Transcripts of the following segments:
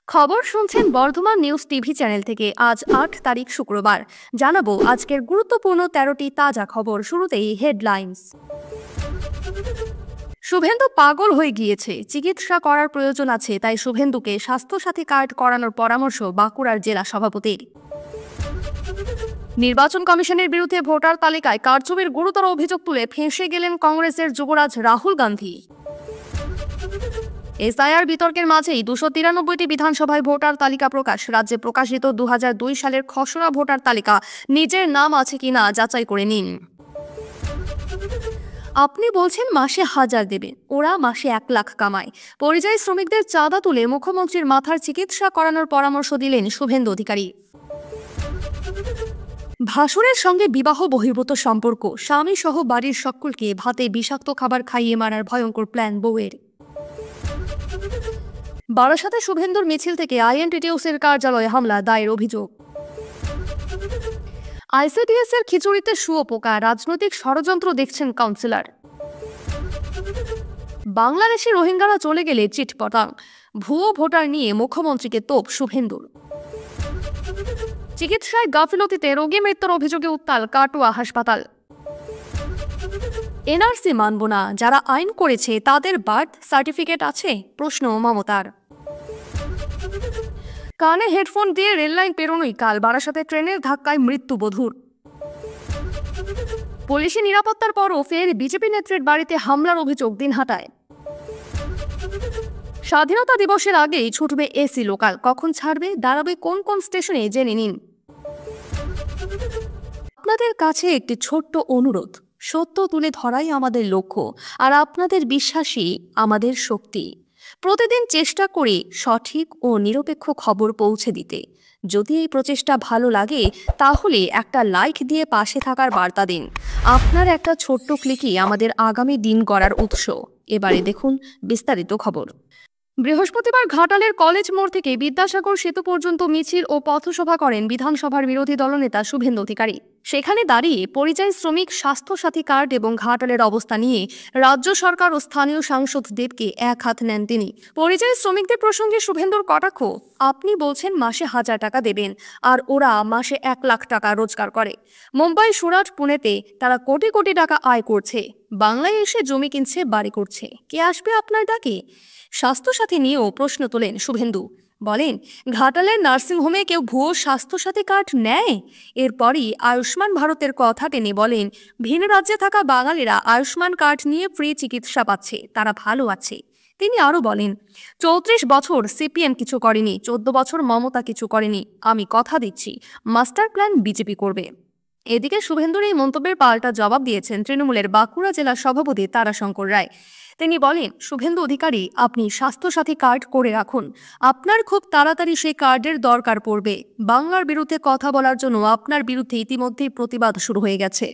খবর শুনছেন Bardhaman news TV channel থেকে। আজ ৮ তারিখ শুক্রবার। জানাবো আজকের গুরুত্বপূর্ণ ১৩টি তাজা খবর। শুরুতেই হেডলাইন্স। শুভেন্দু পাগল হয়ে গিয়েছে, চিকিৎসা করার প্রয়োজন আছে, তাই শুভেন্দুকে স্বাস্থ্যসাথী কার্ড করানোর পরামর্শ বাঁকুড়ার জেলা সভাপতির। নির্বাচন কমিশনের বিরুদ্ধে ভোটার তালিকায় কারচুপির গুরুতর অভিযোগ তুলে ফেঁসে গেলেন কংগ্রেসের যুবরাজ রাহুল গান্ধী। এসআইআর বিতর্কের মাঝেই ২৯৩টি বিধানসভায় ভোটার তালিকা প্রকাশ। রাজ্যে প্রকাশিত ২০০২ সালের খসড়া ভোটার তালিকা নিজের নাম আছে কিনা যাচাই করে নিন। আপনি বলছেন মাসে ১,০০০ দেবেন, ওরা মাসে ১,০০,০০০ কামায়। পরিযায়ী শ্রমিকদের চাঁদা তুলে মুখ্যমন্ত্রীর মাথার চিকিৎসা করানোর পরামর্শ দিলেন শুভেন্দু অধিকারী। ভাসুরের সঙ্গে বিবাহ বহির্ভূত সম্পর্ক, স্বামী সহ বাড়ির সকলকে ভাতে বিষাক্ত খাবার খাইয়ে মারার ভয়ঙ্কর প্ল্যান বউয়ের। বারাসাতে শুভেন্দুর মিছিল থেকে আইএনটিটিউসির কার্যালয়ে হামলা, দায়ের অভিযোগ। আইসিডিএস এর খিচুড়িতে শুয়োপোকা, রাজনৈতিক ষড়যন্ত্র দেখছেন কাউন্সিলর। বাংলাদেশি রোহিঙ্গারা চলে গেলে চিটপটাং, ভুয়ো ভোটার নিয়ে মুখ্যমন্ত্রীকে তোপ শুভেন্দুর। চিকিৎসায় গাফিলতিতে রোগী মৃত্যুর অভিযোগে উত্তাল কাটোয়া হাসপাতাল। এনআরসি মানব না, যারা আইন করেছে তাদের বার্থ সার্টিফিকেট আছে, প্রশ্ন মমতার। কানে হেডফোন দিয়ে রেললাইন পেরোনোই কাল, বারাসাতে ট্রেনের ধাক্কায় মৃত্যু বধূর। পুলিশি নিরাপত্তার পরও ফের বিজেপি নেত্রীর বাড়িতে হামলার অভিযোগ দিনহাটায়। স্বাধীনতা দিবসের আগেই ছুটবে এসি লোকাল, কখন ছাড়বে, দাঁড়াবে কোন কোন স্টেশনে, জেনে নিন। আপনাদের কাছে একটি ছোট্ট অনুরোধ, সত্য তুলে ধরাই আমাদের লক্ষ্য, আর আপনাদের বিশ্বাসই আমাদের শক্তি। প্রতিদিন চেষ্টা করি সঠিক ও নিরপেক্ষ খবর পৌঁছে দিতে। যদি এই প্রচেষ্টা ভালো লাগে তাহলে একটা লাইক দিয়ে পাশে থাকার বার্তা দিন। আপনার একটা ছোট্ট ক্লিকই আমাদের আগামী দিন গড়ার উৎস। এবারে দেখুন বিস্তারিত খবর। বৃহস্পতিবার ঘাটালের কলেজ মোড় থেকে বিদ্যাসাগর সেতু পর্যন্ত মিছিল ও পথসভা করেন বিধানসভার বিরোধী দলনেতা শুভেন্দু অধিকারী। সেখানে দাঁড়িয়ে পরিযায়ী শ্রমিক, স্বাস্থ্যসাথী কার্ড এবং ঘাটালের অবস্থা নিয়ে রাজ্য সরকার ও স্থানীয় সাংসদদেরকে এক হাত নেন তিনি। পরিযায়ী শ্রমিকদের প্রসঙ্গে শুভেন্দুর কটাক্ষ, আপনি বলছেন মাসে ১,০০০ টাকা দেবেন, আর ওরা মাসে ১,০০,০০০ টাকা রোজগার করে। মুম্বাই, সুরাট, পুনেতে তারা কোটি কোটি টাকা আয় করছে, বাংলায় এসে জমি কিনছে, বাড়ি করছে। কে আসবে আপনার ডাকে? স্বাস্থ্যসাথী নিয়েও প্রশ্ন তোলেন শুভেন্দু। বলেন, ঘাটালের নার্সিংহোমে কেউ ভুয়ো স্বাস্থ্যসাথী কার্ড নেয়? এরপরই আয়ুষ্মান ভারতের কথা টেনে বলেন, ভিন রাজ্যে থাকা বাঙালিরা আয়ুষ্মান কার্ড নিয়ে ফ্রি চিকিৎসা পাচ্ছে, তারা ভালো আছে। তিনি আরও বলেন, ৩৪ বছর সিপিএম কিছু করেনি, ১৪ বছর মমতা কিছু করেনি। আমি কথা দিচ্ছি মাস্টার প্ল্যান বিজেপি করবে। এদিকে শুভেন্দুর এই মন্তব্যের পাল্টা জবাব দিয়েছেন তৃণমূলের বাঁকুড়া জেলা সভাপতি তারাশঙ্কর রায়। তিনি বলেন, শুভেন্দু অধিকারী, আপনি স্বাস্থ্যসাথী কার্ড করে রাখুন, আপনার খুব তাড়াতাড়ি সেই কার্ডের দরকার পড়বে। বাংলার বিরুদ্ধে কথা বলার জন্য আপনার বিরুদ্ধে ইতিমধ্যেই প্রতিবাদ শুরু হয়ে গেছে।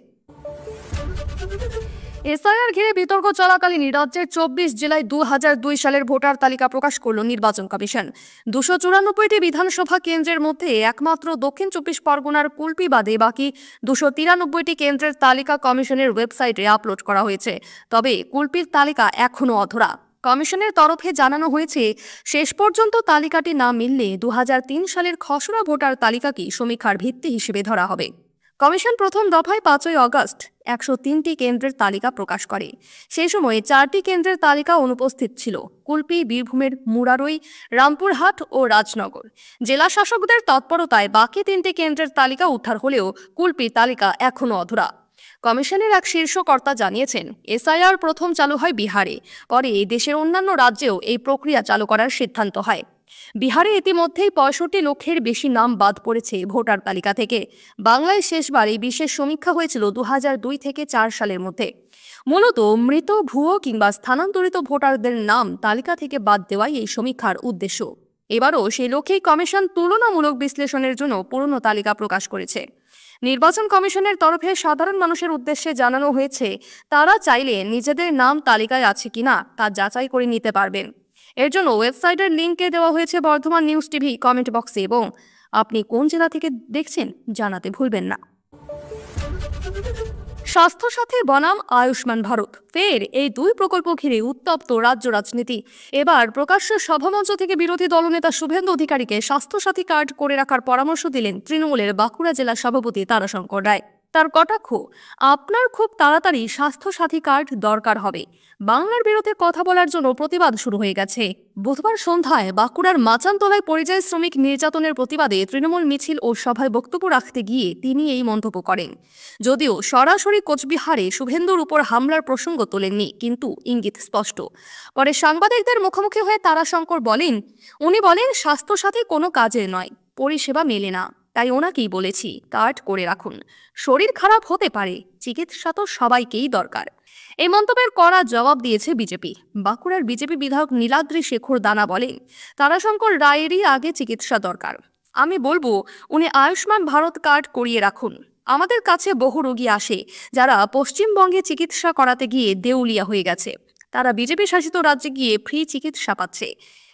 এসআইআর ঘিরে বিতর্ক চলাকালীন রাজ্যের ২৪ জেলায় ২০০২ সালের ভোটার তালিকা প্রকাশ করল নির্বাচন কমিশন। ২৯৪টি বিধানসভা কেন্দ্রের মধ্যে একমাত্র দক্ষিণ ২৪ পরগনার কুলপি বাদে বাকি ২৯৩টি কেন্দ্রের তালিকা কমিশনের ওয়েবসাইটে আপলোড করা হয়েছে। তবে কুলপির তালিকা এখনও অধরা। কমিশনের তরফে জানানো হয়েছে, শেষ পর্যন্ত তালিকাটি না মিললে ২০০৩ সালের খসড়া ভোটার তালিকাকে সমীক্ষার ভিত্তি হিসেবে ধরা হবে। কমিশন প্রথম দফায় ৫ই আগস্ট ১০৩টি কেন্দ্রের তালিকা প্রকাশ করে। সেই সময়ে ৪টি কেন্দ্রের তালিকা অনুপস্থিত ছিল, কুলপি, বীরভূমের মুরারই, রামপুরহাট ও রাজনগর। জেলা শাসকদের তৎপরতায় বাকি ৩টি কেন্দ্রের তালিকা উদ্ধার হলেও কুলপির তালিকা এখনও অধরা। কমিশনের এক শীর্ষ কর্তা জানিয়েছেন, এসআইআর প্রথম চালু হয় বিহারে, পরে দেশের অন্যান্য রাজ্যেও এই প্রক্রিয়া চালু করার সিদ্ধান্ত হয়। বিহারে ইতিমধ্যেই ৬৫ লক্ষের বেশি নাম বাদ পড়েছে ভোটার তালিকা থেকে। বাংলায় শেষবার এই বিশেষ সমীক্ষা হয়েছিল ২০০২ থেকে ৪ সালের মধ্যে। মূলত মৃত, ভুয়ো কিংবা স্থানান্তরিত ভোটারদের নাম তালিকা থেকে বাদ দেওয়াই এই সমীক্ষার উদ্দেশ্য। এবারও সেই লক্ষ্যেই কমিশন তুলনামূলক বিশ্লেষণের জন্য পুরনো তালিকা প্রকাশ করেছে। নির্বাচন কমিশনের তরফে সাধারণ মানুষের উদ্দেশ্যে জানানো হয়েছে, তারা চাইলে নিজেদের নাম তালিকায় আছে কিনা তা যাচাই করে নিতে পারবেন। এর জন্য ওয়েবসাইটের লিঙ্কে দেওয়া হয়েছে বর্ধমান নিউজ টিভি কমেন্ট বক্সে, এবং আপনি কোন জেলা থেকে দেখছেন জানাতে ভুলবেন না। স্বাস্থ্যসাথী বনাম আয়ুষ্মান ভারত, ফের এই দুই প্রকল্প ঘিরে উত্তপ্ত রাজ্য রাজনীতি। এবার প্রকাশ্য সভামঞ্চ থেকে বিরোধী দলনেতা শুভেন্দু অধিকারীকে স্বাস্থ্যসাথী কার্ড করে রাখার পরামর্শ দিলেন তৃণমূলের বাঁকুড়া জেলা সভাপতি তারাশঙ্কর রায়। তার কটাক্ষ, আপনার খুব তাড়াতাড়ি স্বাস্থ্যসাথী কার্ড দরকার হবে। বাংলার বিরুদ্ধে কথা বলার জন্য প্রতিবাদ শুরু হয়ে গেছে। বুধবার সন্ধ্যায় বাঁকুড়ার মাচানতলায় পরিযায়ী শ্রমিক নির্যাতনের প্রতিবাদে তৃণমূল মিছিল ও সভায় বক্তব্য রাখতে গিয়ে তিনি এই মন্তব্য করেন। যদিও সরাসরি কোচবিহারে শুভেন্দুর উপর হামলার প্রসঙ্গ তোলেননি, কিন্তু ইঙ্গিত স্পষ্ট। পরে সাংবাদিকদের মুখোমুখি হয়ে তারাশঙ্কর উনি বলেন স্বাস্থ্যসাথী কোনো কাজের নয়, পরিষেবা মেলে না, তাই ওনাকেই বলেছি কার্ড করে রাখুন। শরীর খারাপ হতে পারে, চিকিৎসা তো সবাইকেই দরকার। এই মন্তব্যের কড়া জবাব দিয়েছে বিজেপি। বাঁকুড়ার বিজেপি বিধায়ক নীলাদ্রি শেখর দানা বলেন, তারাশঙ্কর রায়েরই আগে চিকিৎসা দরকার। আমি বলবো উনি আয়ুষ্মান ভারত কার্ড করিয়ে রাখুন। আমাদের কাছে বহু রোগী আসে যারা পশ্চিমবঙ্গে চিকিৎসা করাতে গিয়ে দেউলিয়া হয়ে গেছে, তারা বিজেপি শাসিত রাজ্যে গিয়ে ফ্রি চিকিৎসা পাচ্ছে।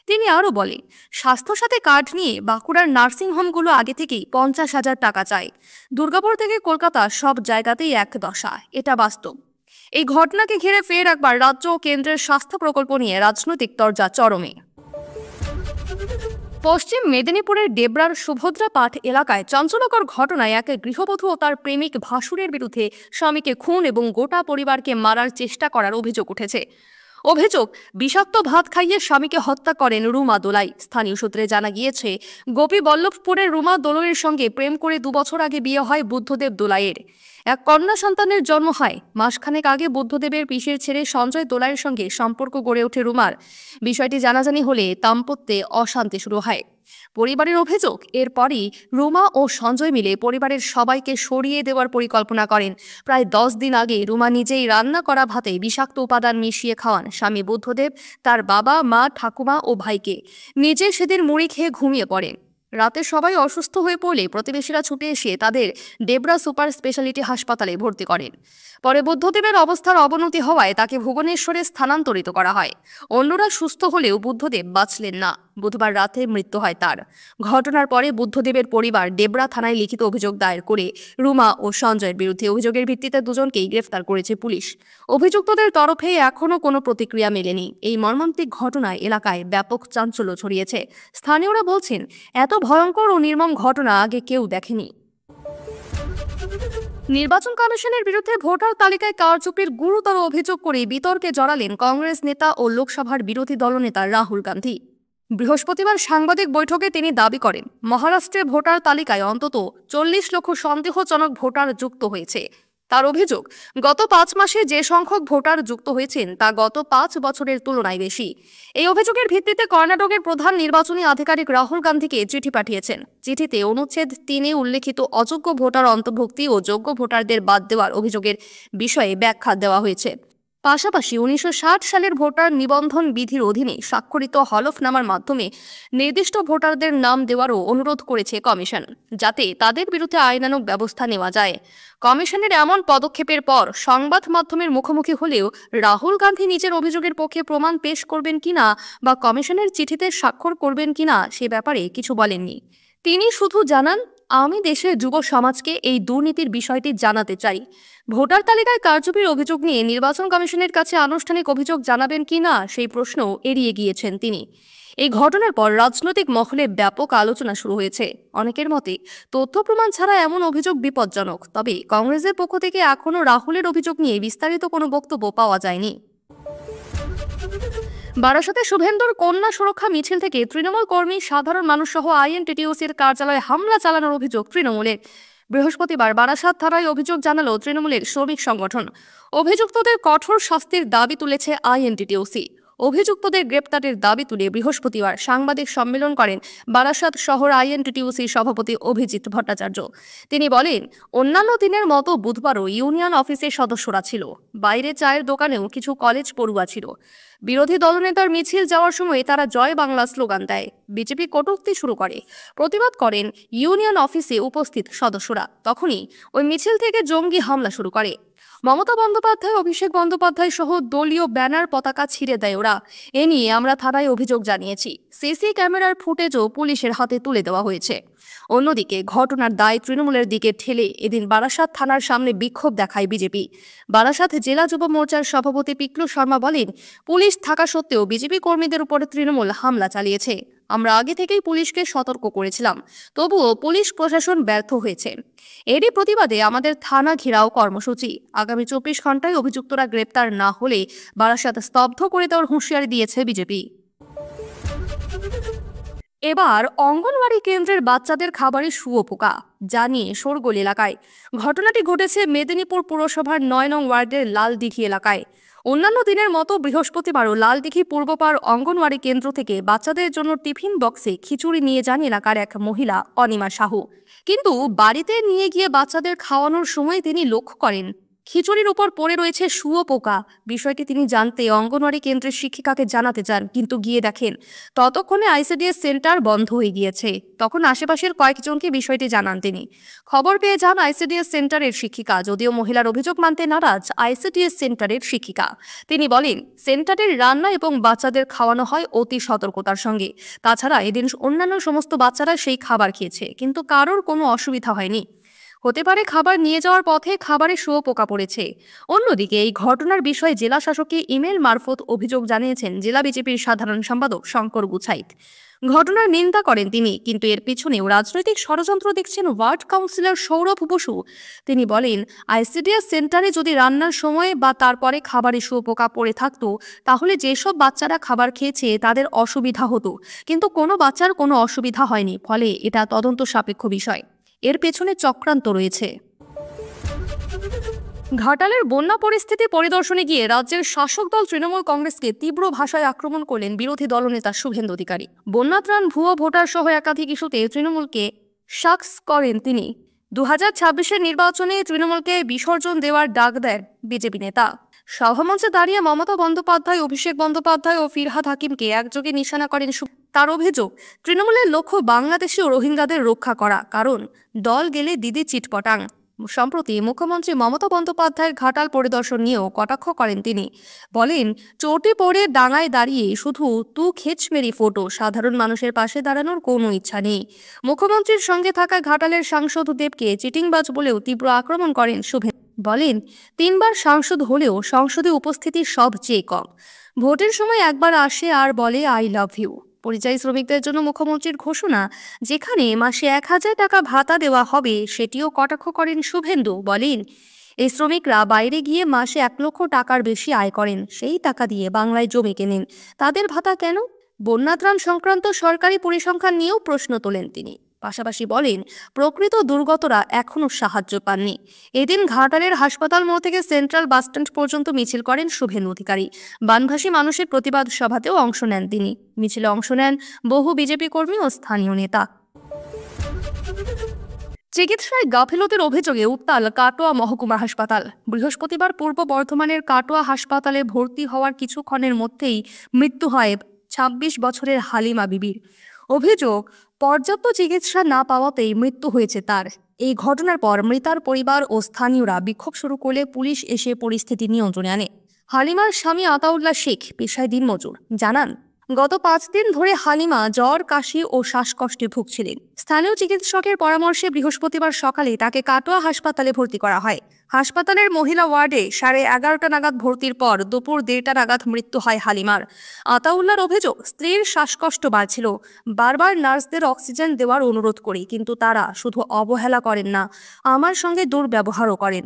তিনি আরও বলেন, স্বাস্থ্যসাথী কার্ড নিয়ে বাঁকুড়ার নার্সিংহোমগুলো আগে থেকেই 50,000 টাকা চায়। দুর্গাপুর থেকে কলকাতা সব জায়গাতেই এক দশা, এটা বাস্তব। এই ঘটনাকে ঘিরে ফের একবার রাজ্য ও কেন্দ্রের স্বাস্থ্য প্রকল্প নিয়ে রাজনৈতিক তরজা চরমে। পশ্চিম মেদিনীপুরের ডেবরার সুভদ্রা পাঠ এলাকায় চাঞ্চল্যকর ঘটনায় এক গৃহবধূ ও তার প্রেমিক ভাসুরের বিরুদ্ধে স্বামীকে খুন এবং গোটা পরিবারকে মারার চেষ্টা করার অভিযোগ উঠেছে। অভিযোগ, বিষাক্ত ভাত খাইয়ে স্বামীকে হত্যা করেন রুমা দোলাই। স্থানীয় সূত্রে জানা গিয়েছে, গোপীবল্লভপুরের রুমা দোলাইয়ের সঙ্গে প্রেম করে 2 বছর আগে বিয়ে হয় বুদ্ধদেব দোলাইয়ের। এক কন্যা সন্তানের জন্ম হয়। মাসখানেক আগে বুদ্ধদেবের পিসের ছেলে সঞ্জয় দোলাইয়ের সঙ্গে সম্পর্ক গড়ে ওঠে রুমার। বিষয়টি জানাজানি হলে দাম্পত্যে অশান্তি শুরু হয়। পরিবারের অভিযোগ, এরপরই রুমা ও সঞ্জয় মিলে পরিবারের সবাইকে সরিয়ে দেওয়ার পরিকল্পনা করেন। প্রায় 10 দিন আগে রুমা নিজেই রান্না করা ভাতে বিষাক্ত উপাদান মিশিয়ে খাওয়ান স্বামী বুদ্ধদেব, তার বাবা, মা, ঠাকুমা ও ভাইকে। নিজে সেদিন মুড়ি খেয়ে ঘুমিয়ে পড়েন। রাতে সবাই অসুস্থ হয়ে পড়লে প্রতিবেশীরা ছুটে এসে তাদের ডেবরা সুপার স্পেশালিটি হাসপাতালে ভর্তি করেন। পরে বুদ্ধদেবের অবস্থার অবনতি হওয়ায় তাকে ভুবনেশ্বরে স্থানান্তরিত করা হয়। অন্যরা সুস্থ হলেও বুদ্ধদেব বাঁচলেন না। বুধবার রাতে মৃত্যু হয় তার। ঘটনার পরে বুদ্ধদেবের পরিবার ডেবরা থানায় লিখিত অভিযোগ দায়ের করে রুমা ও সঞ্জয়ের বিরুদ্ধে অভিযোগের ভিত্তিতে দুজনকেই গ্রেফতার করেছে পুলিশ। অভিযুক্তদের তরফে এখনও কোনো প্রতিক্রিয়া মেলেনি। এই মর্মান্তিক ঘটনায় এলাকায় ব্যাপক চাঞ্চল্য ছড়িয়েছে। স্থানীয়রা বলছেন, এত ভয়ঙ্কর ও নির্মম ঘটনা আগে কেউ দেখেনি। নির্বাচন কমিশনের বিরুদ্ধে ভোটার তালিকায় কারচুপির গুরুতর অভিযোগ করে বিতর্কে জড়ালেন কংগ্রেস নেতা ও লোকসভার বিরোধী দলনেতা রাহুল গান্ধী। বৃহস্পতিবার সাংবাদিক বৈঠকে তিনি দাবি করেন, মহারাষ্ট্রে ভোটার তালিকায় অন্তত 40 লক্ষ সন্দেহজনক ভোটার যুক্ত হয়েছে। তার অভিযোগ, গত 5 মাসে যে সংখ্যক ভোটার যুক্ত হয়েছেন তা গত 5 বছরের তুলনায় বেশি। এই অভিযোগের ভিত্তিতে কর্ণাটকের প্রধান নির্বাচনী আধিকারিক রাহুল গান্ধীকে চিঠি পাঠিয়েছেন। চিঠিতে অনুচ্ছেদ 3-এ উল্লেখিত অযোগ্য ভোটার অন্তর্ভুক্তি ও যোগ্য ভোটারদের বাদ দেওয়ার অভিযোগের বিষয়ে ব্যাখ্যা দেওয়া হয়েছে। পাশাপাশি 1960 সালের ভোটার নিবন্ধন বিধির অধীনে স্বাক্ষরিত হলফনামার মাধ্যমে নির্দিষ্ট ভোটারদের নাম দেওয়ারও অনুরোধ করেছে কমিশন, যাতে তাদের বিরুদ্ধে আইনানুগ ব্যবস্থা নেওয়া যায়। কমিশনের এমন পদক্ষেপের পর সংবাদ মাধ্যমের মুখোমুখি হলেও রাহুল গান্ধী নিজের অভিযোগের পক্ষে প্রমাণ পেশ করবেন কিনা বা কমিশনের চিঠিতে স্বাক্ষর করবেন কিনা সে ব্যাপারে কিছু বলেননি। তিনি শুধু জানান, আমি দেশের যুব সমাজকে এই দুর্নীতির বিষয়টি জানাতে চাই। ভোটার তালিকায় কারচুপির অভিযোগ নিয়ে নির্বাচন কমিশনের কাছে আনুষ্ঠানিক অভিযোগ জানাবেন কিনা সেই প্রশ্ন এড়িয়ে গিয়েছেন তিনি। এই ঘটনার পর রাজনৈতিক মহলে ব্যাপক আলোচনা শুরু হয়েছে। অনেকের মতে, তথ্য প্রমাণ ছাড়া এমন অভিযোগ বিপজ্জনক। তবে কংগ্রেসের পক্ষ থেকে এখনও রাহুলের অভিযোগ নিয়ে বিস্তারিত কোনো বক্তব্য পাওয়া যায়নি। বারাসাতে শুভেন্দুর কন্যা সুরক্ষা মিছিল থেকে তৃণমূল কর্মী, সাধারণ মানুষ সহ আইএনটিটিউসির কার্যালয়ে হামলা চালানোর অভিযোগ তৃণমূলের। বৃহস্পতিবার বারাসাত থানায় অভিযোগ জানালো তৃণমূলের শ্রমিক সংগঠন। অভিযুক্তদের কঠোর শাস্তির দাবি তুলেছে আইএনটিটিউসি। অভিযুক্তদের গ্রেপ্তারের দাবি তুলে বৃহস্পতিবার সাংবাদিক সম্মেলন করেন বারাসাত শহর আইএনটিটিউসির সভাপতি অভিজিৎ ভট্টাচার্য। তিনি বলেন, অন্যান্য দিনের মতো বুধবারও ইউনিয়ন অফিসের সদস্যরা ছিল। বাইরে চায়ের দোকানেও কিছু কলেজ পড়ুয়া ছিল। বিরোধী দলনেতার মিছিল যাওয়ার সময় তারা জয় বাংলা স্লোগান দেয়। বিজেপি কটূক্তি শুরু করে, প্রতিবাদ করেন ইউনিয়ন অফিসে উপস্থিত সদস্যরা। তখনই ওই মিছিল থেকে জঙ্গি হামলা শুরু করে। মমতা বন্দ্যোপাধ্যায়, অভিষেক বন্দ্যোপাধ্যায় সহ দলীয় ব্যানার পতাকা ছিঁড়ে দেয় ওরা। এ নিয়ে আমরা থানায় অভিযোগ জানিয়েছি। সিসি ক্যামেরার ফুটেজও পুলিশের হাতে তুলে দেওয়া হয়েছে। অন্যদিকে ঘটনার দায় তৃণমূলের দিকে ঠেলে এদিন বারাসাত থানার সামনে বিক্ষোভ দেখায় বিজেপি। বারাসাত জেলা যুব মোর্চার সভাপতি পিকলু শর্মা বলেন, পুলিশ থাকা সত্ত্বেও বিজেপি কর্মীদের উপরে তৃণমূল হামলা চালিয়েছে। আমরা আগে থেকেই পুলিশকে সতর্ক করেছিলাম, তবুও পুলিশ প্রশাসন ব্যর্থ হয়েছে। এরই প্রতিবাদে আমাদের থানা ঘেরাও কর্মসূচি। আগামী 24 ঘন্টায় অভিযুক্তরা গ্রেপ্তার না হলে বারাসাত স্তব্ধ করে দেওয়ার হুঁশিয়ারি দিয়েছে বিজেপি। এবার অঙ্গনওয়াড়ি কেন্দ্রের বাচ্চাদের খাবারে শুঁয়োপোকা, জানিয়ে শোরগোল এলাকায়। ঘটনাটি ঘটেছে মেদিনীপুর পুরসভার 9 নং ওয়ার্ডের লালদিঘি এলাকায়। অন্যান্য দিনের মতো বৃহস্পতিবারও লালদিঘি পূর্বপাড় অঙ্গনওয়াড়ি কেন্দ্র থেকে বাচ্চাদের জন্য টিফিন বক্সে খিচুড়ি নিয়ে যান এলাকার এক মহিলা অনিমা সাহু। কিন্তু বাড়িতে নিয়ে গিয়ে বাচ্চাদের খাওয়ানোর সময় তিনি লক্ষ্য করেন খিচুড়ির উপর পড়ে রয়েছে শুঁয়োপোকা। বিষয়টি তিনি জানতে অঙ্গনওয়াড়ি কেন্দ্রের শিক্ষিকাকে জানাতে চান, কিন্তু গিয়ে দেখেন ততক্ষণে আইসিডিএস সেন্টার বন্ধ হয়ে গিয়েছে। তখন আশেপাশের কয়েকজনকে বিষয়টি জানান তিনি। খবর পেয়ে যান আইসিডিএস সেন্টারের শিক্ষিকা। যদিও মহিলার অভিযোগ মানতে নারাজ আইসিডিএস সেন্টারের শিক্ষিকা। তিনি বলেন, সেন্টারের রান্না এবং বাচ্চাদের খাওয়ানো হয় অতি সতর্কতার সঙ্গে। তাছাড়া এদিন অন্যান্য সমস্ত বাচ্চারা সেই খাবার খেয়েছে, কিন্তু কারোর কোনো অসুবিধা হয়নি। হতে পারে খাবার নিয়ে যাওয়ার পথে খাবারে শুঁয়োপোকা পড়েছে। অন্যদিকে এই ঘটনার বিষয়ে জেলা শাসককে ইমেল মারফত অভিযোগ জানিয়েছেন জেলা বিজেপির সাধারণ সম্পাদক শঙ্কর গুছাইত। ঘটনার নিন্দা করেন তিনি, কিন্তু এর পিছনেও রাজনৈতিক ষড়যন্ত্র দেখছেন ওয়ার্ড কাউন্সিলর সৌরভ বসু। তিনি বলেন, আইসিডিএস সেন্টারে যদি রান্নার সময় বা তারপরে খাবারে শুঁয়োপোকা পড়ে থাকতো, তাহলে যেসব বাচ্চারা খাবার খেয়েছে তাদের অসুবিধা হতো, কিন্তু কোনো বাচ্চার কোনো অসুবিধা হয়নি। ফলে এটা তদন্ত সাপেক্ষ বিষয়। এর পেছনে চক্রান্ত রয়েছে। ঘাটালের বন্যা পরিস্থিতি পরিদর্শনে গিয়ে রাজ্যের শাসক দল তৃণমূল কংগ্রেসকে তীব্র ভাষায় আক্রমণ করলেন বিরোধী দলনেতা শুভেন্দু অধিকারী। বন্যাত্রাণ, ভুয়ো ভোটার সহ একাধিক ইস্যুতে তৃণমূলকে শাক্স করেন তিনি। 2026-এর নির্বাচনে তৃণমূলকে বিসর্জন দেওয়ার ডাক দেন বিজেপি নেতা। সভামঞ্চে দাঁড়িয়ে মমতা বন্দ্যোপাধ্যায়, অভিষেক বন্দ্যোপাধ্যায় ও ফিরহাদ হাকিমকে একযোগে নিশানা করেন। তার অভিযোগ, তৃণমূলের লক্ষ্য বাংলাদেশি ও রোহিঙ্গাদের রক্ষা করা, কারণ দল গেলে দিদি চিটপটাং। সম্প্রতি মুখ্যমন্ত্রী মমতা বন্দ্যোপাধ্যায়ের ঘাটাল পরিদর্শন নিয়েও কটাক্ষ করেন তিনি। বলেন, চোটে পড়ে ডাঙায় দাঁড়িয়ে শুধু তু খেচমেরি ফটো, সাধারণ মানুষের পাশে দাঁড়ানোর কোনো ইচ্ছা নেই। মুখ্যমন্ত্রীর সঙ্গে থাকা ঘাটালের সাংসদ দেবকে চিটিংবাজ বলেও তীব্র আক্রমণ করেন শুভেন্দু। বলেন, 3 বার সাংসদ হলেও সংসদে উপস্থিতি সবচেয়ে কম। ভোটের সময় একবার আসে আর বলে আই লাভ ইউ। পরিযায়ী শ্রমিকদের জন্য মুখ্যমন্ত্রীর ঘোষণা, যেখানে মাসে 1000 টাকা ভাতা দেওয়া হবে, সেটিও কটাক্ষ করেন শুভেন্দু। বলেন, এই শ্রমিকরা বাইরে গিয়ে মাসে 1 লক্ষ টাকার বেশি আয় করেন, সেই টাকা দিয়ে বাংলায় জমি কেনেন, তাদের ভাতা কেন? বন্যাত্রাণ সংক্রান্ত সরকারি পরিসংখ্যান নিয়েও প্রশ্ন তোলেন তিনি। পাশাপাশি বলেন, প্রকৃত দুর্গতরা এখনও সাহায্য পাননি। এদিন ঘাটালের হাসপাতাল মোড় থেকে সেন্ট্রাল বাসস্ট্যান্ড পর্যন্ত মিছিল করেন শুভেন্দু অধিকারী। বানভাসী মানুষের প্রতিবাদ সভাতেও অংশ নেন তিনি। মিছিলে অংশ নেন বহু বিজেপি কর্মী ও স্থানীয় নেতা। চিকিৎসায় গাফিলতির অভিযোগে উত্তাল কাটোয়া মহকুমা হাসপাতাল। বৃহস্পতিবার পূর্ব বর্ধমানের কাটোয়া হাসপাতালে ভর্তি হওয়ার কিছুক্ষণের মধ্যেই মৃত্যু হয় 26 বছরের হালিমা বিবির। অভিযোগ, পর্যাপ্ত চিকিৎসা না পাওয়াতেই মৃত্যু হয়েছে তার। এই ঘটনার পর মৃতার পরিবার ও স্থানীয়রা বিক্ষোভ শুরু করলে পুলিশ এসে পরিস্থিতি নিয়ন্ত্রণে আনে। হালিমার স্বামী আতাউল্লাহ শেখ পেশায় দিনমজুর জানান, গত 5 দিন ধরে হালিমা জ্বর, কাশি ও শ্বাসকষ্টে ভুগছিলেন। স্থানীয় চিকিৎসকের পরামর্শে বৃহস্পতিবার সকালে তাকে কাটোয়া হাসপাতালে ভর্তি করা হয়। হাসপাতালের মহিলা ওয়ার্ডে 11:30 নাগাদ ভর্তির পর দুপুর 1:30 নাগাদ মৃত্যু হয় হালিমার। আতাউল্লাহর অভিযোগ, স্ত্রীর শ্বাসকষ্ট বাড়ছিল। বারবার নার্সদের অক্সিজেন দেওয়ার অনুরোধ করি, কিন্তু তারা শুধু অবহেলা করেন না, আমার সঙ্গে দুর্ব্যবহারও করেন।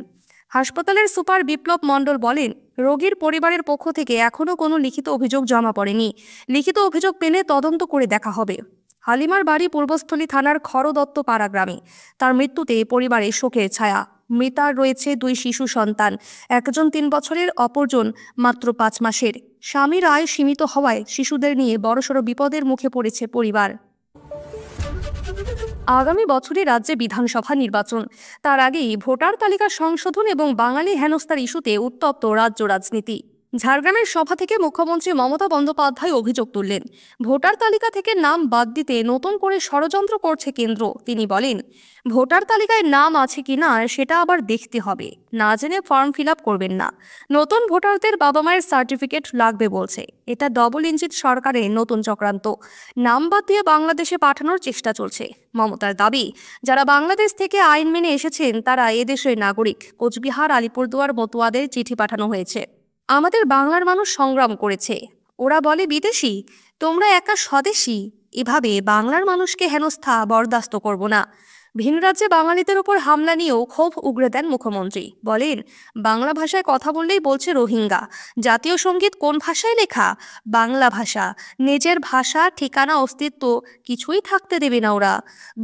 হাসপাতালের সুপার বিপ্লব মণ্ডল বলেন, রোগীর পরিবারের পক্ষ থেকে এখনও কোনো লিখিত অভিযোগ জমা পড়েনি। লিখিত অভিযোগ পেলে তদন্ত করে দেখা হবে। হালিমার বাড়ি পূর্বস্থলী থানার খড়দত্ত পাড়া গ্রামে। তার মৃত্যুতে পরিবারে শোকের ছায়া। মৃতার রয়েছে 2 শিশু সন্তান, একজন 3 বছরের, অপরজন মাত্র 5 মাসের। স্বামীর আয় সীমিত হওয়ায় শিশুদের নিয়ে বড়সড় বিপদের মুখে পড়েছে পরিবার। আগামী বছরই রাজ্যে বিধানসভা নির্বাচন। তার আগেই ভোটার তালিকা সংশোধন এবং বাঙালি হেনস্থার ইস্যুতে উত্তপ্ত রাজ্য রাজনীতি। ঝাড়গ্রামের সভা থেকে মুখ্যমন্ত্রী মমতা বন্দ্যোপাধ্যায় অভিযোগ তুললেন, ভোটার তালিকা থেকে নাম বাদ দিতে নতুন করে ষড়যন্ত্র করছে কেন্দ্র। তিনি বলেন, ভোটার তালিকায় নাম আছে কিনা সেটা আবার দেখতে হবে, না জেনে ফর্ম ফিল আপ করবেন না। নতুন ভোটারদের বাবা মায়ের সার্টিফিকেট লাগবে বলছে। এটা ডবল ইঞ্জিন সরকারের নতুন চক্রান্ত। নাম বাদ দিয়ে বাংলাদেশে পাঠানোর চেষ্টা চলছে। মমতার দাবি, যারা বাংলাদেশ থেকে আইন মেনে এসেছেন তারা এদেশের নাগরিক। কোচবিহার, আলিপুরদুয়ার, মতুয়াদের চিঠি পাঠানো হয়েছে। আমাদের বাংলার মানুষ সংগ্রাম করেছে, ওরা বলে বিদেশি, তোমরা একা স্বদেশী। এভাবে বাংলার মানুষকে হেনস্থা বরদাস্ত করব না। ভিন রাজ্যে বাঙালিদের উপর হামলা নিয়েও ক্ষোভ উগরে দেন মুখ্যমন্ত্রী। বলেন, বাংলা ভাষায় কথা বললেই বলছে রোহিঙ্গা। জাতীয় সঙ্গীত কোন ভাষায় লেখা? বাংলা ভাষা। নিজের ভাষা, ঠিকানা, অস্তিত্ব কিছুই থাকতে দেবে না ওরা।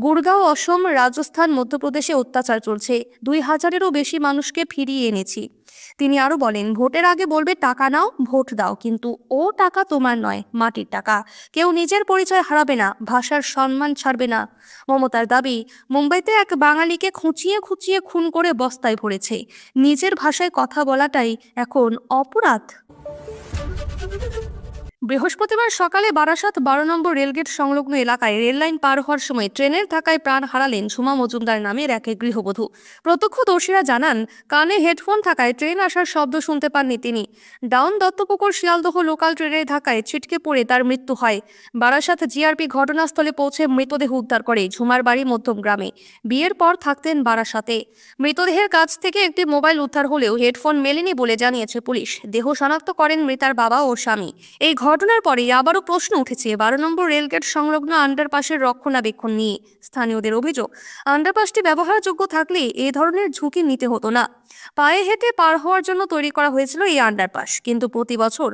গুড়গাঁও, অসম, রাজস্থান, মধ্যপ্রদেশে অত্যাচার চলছে। 2000-এরও বেশি মানুষকে ফিরিয়ে এনেছি। তিনি আরো বলেন, ভোটের আগে বলবে টাকা নাও, ভোট দাও, কিন্তু ও টাকা তোমার নয়, মাটির টাকা। কেউ নিজের পরিচয় হারাবে না, ভাষার সম্মান ছাড়বে না। মমতার দাবি, মুম্বাইতে এক বাঙালিকে খুঁচিয়ে খুঁচিয়ে খুন করে বস্তায় ভরেছে। নিজের ভাষায় কথা বলাটাই এখন অপরাধ। বৃহস্পতিবার সকালে বারাসাত 12 নম্বর রেলগেট সংলগ্ন এলাকায় রেললাইন পার হওয়ার সময় ট্রেনের ধাক্কায় প্রাণ হারালেন ঝুমা মজুমদার নামের এক গৃহবধূ। প্রত্যক্ষদর্শীরা জানান, কানে হেডফোন থাকায় ট্রেন আসার শব্দ শুনতে পাননি তিনি। ডাউন দত্তপুকুর শিয়ালদহ লোকাল ট্রেনের ধাক্কায় ছিটকে পড়ে তার মৃত্যু হয়। বারাসাত জিআরপি ঘটনাস্থলে পৌঁছে মৃতদেহ উদ্ধার করে। ঝুমার বাড়ি মধ্যম গ্রামে, বিয়ের পর থাকতেন বারাসাতে। মৃতদেহের কাছ থেকে একটি মোবাইল উদ্ধার হলেও হেডফোন মেলেনি বলে জানিয়েছে পুলিশ। দেহ শনাক্ত করেন মৃতার বাবা ও স্বামী। এই ঘটনার পরে আবারও প্রশ্ন উঠেছে 12 নম্বর রেলগেট সংলগ্ন আন্ডারপাসের রক্ষণাবেক্ষণ নিয়ে। স্থানীয়দের অভিযোগ, আন্ডারপাসটি ব্যবহারযোগ্য থাকলে এ ধরনের ঝুঁকি নিতে হতো না। পায়ে হেঁটে পার হওয়ার জন্য তৈরি করা হয়েছিল এই আন্ডারপাস, কিন্তু প্রতি বছর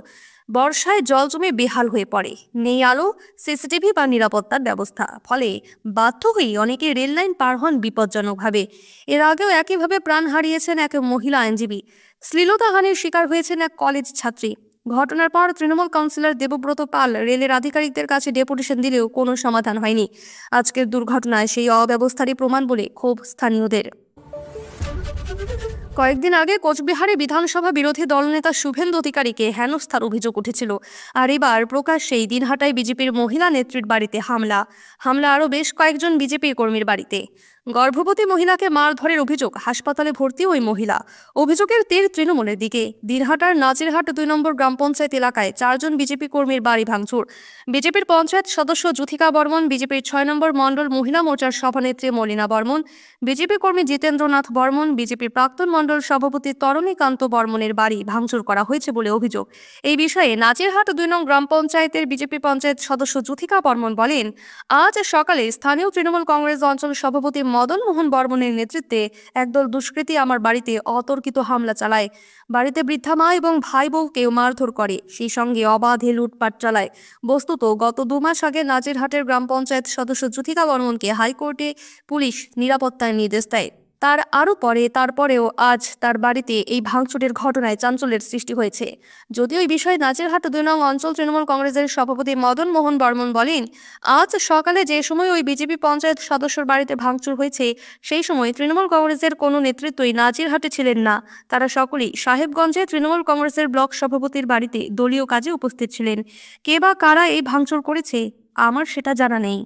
বর্ষায় জল জমে বেহাল হয়ে পড়ে। নেই আলো, সিসিটিভি বা নিরাপত্তার ব্যবস্থা। ফলে বাধ্য হয়েই অনেকে রেললাইন পার হন বিপজ্জনকভাবে। এর আগেও একইভাবে প্রাণ হারিয়েছেন এক মহিলা আইনজীবী। শ্লীলতাহানির শিকার হয়েছেন এক কলেজ ছাত্রী। ঘটনার পর তৃণমূল কাউন্সিলর দেবব্রত পাল রেলের আধিকারিকদের কাছে ডেপুটেশন দিলেও কোনো সমাধান হয়নি। আজকের দুর্ঘটনায় সেই অব্যবস্থারই প্রমাণ বলে ক্ষোভ স্থানীয়দের। কয়েকদিন আগে কোচবিহারে বিধানসভা বিরোধী দলনেতা শুভেন্দু অধিকারীকে হেনস্থার অভিযোগ উঠেছিল। আর এবার প্রকাশ্যেই দিনহাটায় বিজেপির মহিলা নেত্রীর বাড়িতে হামলা আরও বেশ কয়েকজন বিজেপি কর্মীর বাড়িতে। গর্ভবতী মহিলাকে মারধরের অভিযোগ, হাসপাতালে ভর্তি ওই মহিলা। অভিযোগের তীর তৃণমূলের দিকে। দিনহাটার নাজিরহাট 2 নম্বর গ্রাম পঞ্চায়েত এলাকায় 4 জন বিজেপি কর্মীর বাড়ি ভাঙচুর। বিজেপির পঞ্চায়েত সদস্য যুথিকা বর্মন, বিজেপির 6 নম্বর মণ্ডল মহিলা মোর্চার সভানেত্রী মলিনা বর্মন, বিজেপি কর্মী জিতেন্দ্রনাথ বর্মন, বিজেপির প্রাক্তন মণ্ডল সভাপতি তরণীকান্ত বর্মনের বাড়ি ভাঙচুর করা হয়েছে বলে অভিযোগ। এই বিষয়ে নাজিরহাট 2 নং গ্রাম পঞ্চায়েতের বিজেপি পঞ্চায়েত সদস্য যুথিকা বর্মন বলেন, আজ সকালে স্থানীয় তৃণমূল কংগ্রেস অঞ্চল সভাপতি মদন মোহন বর্মনের নেতৃত্বে একদল দুষ্কৃতী আমার বাড়িতে অতর্কিত হামলা চালায়। বাড়িতে বৃদ্ধা মা এবং ভাই বউকেও মারধর করে, সেই সঙ্গে অবাধে লুটপাট চালায়। বস্তুত গত 2 মাস আগে নাজিরহাটের গ্রাম পঞ্চায়েত সদস্য যুথিকা বর্মনকে হাইকোর্টে পুলিশ নিরাপত্তার নির্দেশ দেয়। তারপরেও আজ তার বাড়িতে এই ভাঙচুরের ঘটনায় চাঞ্চল্যের সৃষ্টি হয়েছে। যদিও এই বিষয়ে নাজিরহাট 2 নং অঞ্চল তৃণমূল কংগ্রেসের সভাপতি মদন মোহন বর্মন বলেন, আজ সকালে যে সময় ওই বিজেপি পঞ্চায়েত সদস্যর বাড়িতে ভাঙচুর হয়েছে সেই সময় তৃণমূল কংগ্রেসের কোনো নেতৃত্বই নাজিরহাটে ছিলেন না। তারা সকলেই সাহেবগঞ্জে তৃণমূল কংগ্রেসের ব্লক সভাপতির বাড়িতে দলীয় কাজে উপস্থিত ছিলেন। কে বা কারা এই ভাঙচুর করেছে আমার সেটা জানা নেই।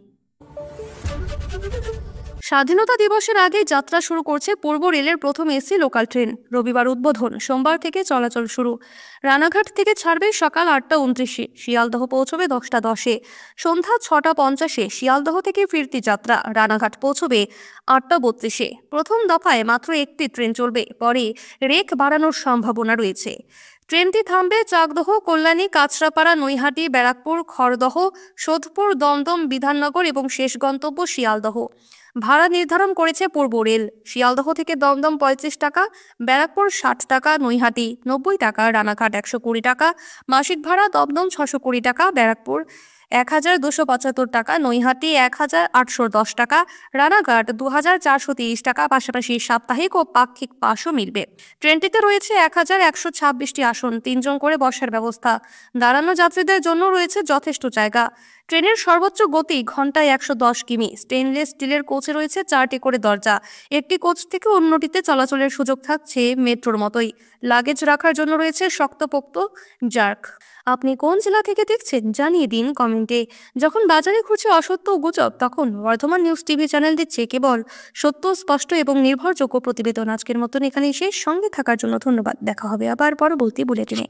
স্বাধীনতা দিবসের আগে যাত্রা শুরু করছে পূর্ব রেলের প্রথম এসি লোকাল ট্রেন। রবিবার উদ্বোধন, সোমবার থেকে চলাচল শুরু। রানাঘাট থেকে ছাড়বে সকাল 8:29-এ, শিয়ালদহ পৌঁছবে 10:10-এ। সন্ধ্যা 6:50-এ শিয়ালদহ থেকে ফিরতি যাত্রা। রানাঘাট পৌঁছবে 8:32-এ। প্রথম দফায় মাত্র একটি ট্রেন চলবে, পরে রেক বাড়ানোর সম্ভাবনা রয়েছে। ট্রেনটি থামবে চাকদহ, কল্যাণী, কাঁচরাপাড়া, নৈহাটি, ব্যারাকপুর, খড়দহ, সোদপুর, দমদম, বিধাননগর এবং শেষ গন্তব্য শিয়ালদহ। ভাড়া নির্ধারণ করেছে পূর্ব রেল। শিয়ালদহ থেকে দমদম 35 টাকা, ব্যারাকপুর 60 টাকা, নৈহাটি 90 টাকা, রানাঘাট 120 টাকা। মাসিক ভাড়া দমদম 620 টাকা, ব্যারাকপুর 1275 টাকা, নৈহাটি 1810 টাকা, রানাঘাট 2430 টাকা। পাশাপাশি সাপ্তাহিক ও পাক্ষিক পাসও মিলবে। ট্রেনটিতে রয়েছে 1126টি আসন, 3 জন করে বসার ব্যবস্থা। দাঁড়ানো যাত্রীদের জন্য রয়েছে যথেষ্ট জায়গা। ট্রেনের সর্বোচ্চ গতি ঘন্টায় 110 কিমি। স্টেনলেস স্টিলের কোচ কোচে রয়েছে 4টি করে দরজা। একটি কোচ থেকে অন্যটিতে চলাচলের সুযোগ থাকছে মেট্রোর মতোই। লাগেজ রাখার জন্য রয়েছে শক্তপোক্ত জার্ক। আপনি কোন জেলা থেকে দেখছেন জানিয়ে দিন কমেন্টে। যখন বাজারে ঘুরছে অসত্য ও গুজব, তখন বর্ধমান নিউজ টিভি চ্যানেল দিচ্ছে কেবল সত্য, স্পষ্ট এবং নির্ভরযোগ্য প্রতিবেদন। আজকের মতন এখানেই শেষ। সঙ্গে থাকার জন্য ধন্যবাদ। দেখা হবে আবার পরবর্তী বুলেটিনে।